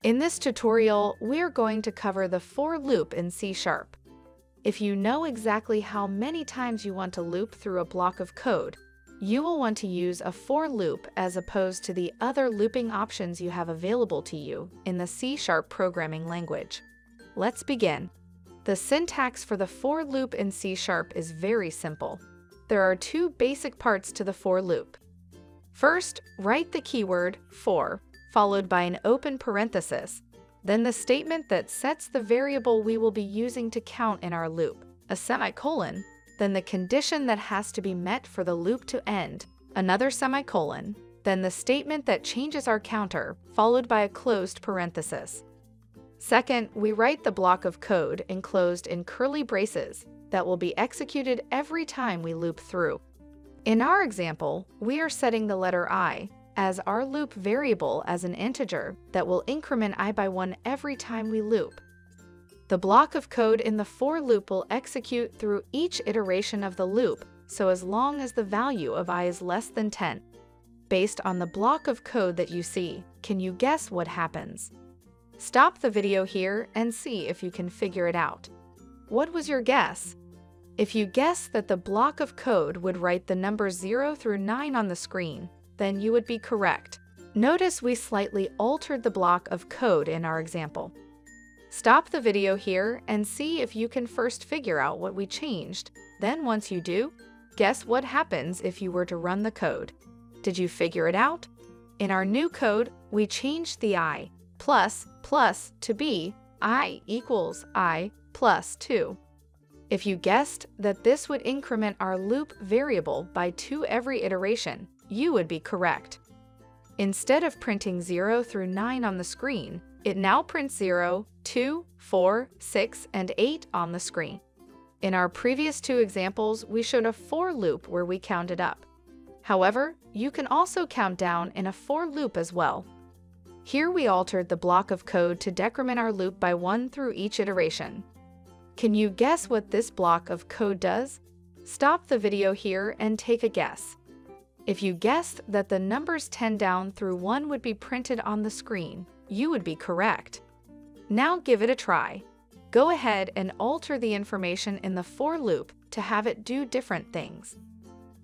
In this tutorial, we're going to cover the for loop in C#. If you know exactly how many times you want to loop through a block of code, you will want to use a for loop as opposed to the other looping options you have available to you in the C# programming language. Let's begin. The syntax for the for loop in C# is very simple. There are two basic parts to the for loop. First, write the keyword for, followed by an open parenthesis, then the statement that sets the variable we will be using to count in our loop, a semicolon, then the condition that has to be met for the loop to end, another semicolon, then the statement that changes our counter, followed by a closed parenthesis. Second, we write the block of code enclosed in curly braces that will be executed every time we loop through. In our example, we are setting the letter I as our loop variable as an integer that will increment I by 1 every time we loop. The block of code in the for loop will execute through each iteration of the loop, so as long as the value of I is less than 10. Based on the block of code that you see, can you guess what happens? Stop the video here and see if you can figure it out. What was your guess? If you guessed that the block of code would write the numbers 0 through 9 on the screen, then you would be correct. Notice we slightly altered the block of code in our example. Stop the video here and see if you can first figure out what we changed. Then once you do, guess what happens if you were to run the code. Did you figure it out? In our new code, we changed the I plus to be I equals I plus 2. If you guessed that this would increment our loop variable by 2 every iteration, you would be correct. Instead of printing 0 through 9 on the screen, it now prints 0, 2, 4, 6, and 8 on the screen. In our previous two examples, we showed a for loop where we counted up. However, you can also count down in a for loop as well. Here we altered the block of code to decrement our loop by 1 through each iteration. Can you guess what this block of code does? Stop the video here and take a guess. If you guessed that the numbers 10 down through 1 would be printed on the screen, you would be correct. Now give it a try. Go ahead and alter the information in the for loop to have it do different things.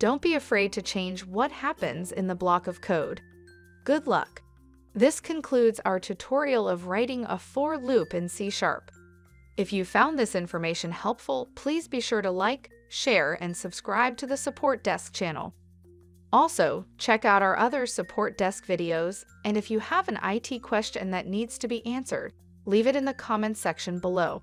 Don't be afraid to change what happens in the block of code. Good luck! This concludes our tutorial of writing a for loop in C#. If you found this information helpful, please be sure to like, share, and subscribe to the Support Desk channel. Also, check out our other Support Desk videos, and if you have an IT question that needs to be answered, leave it in the comments section below.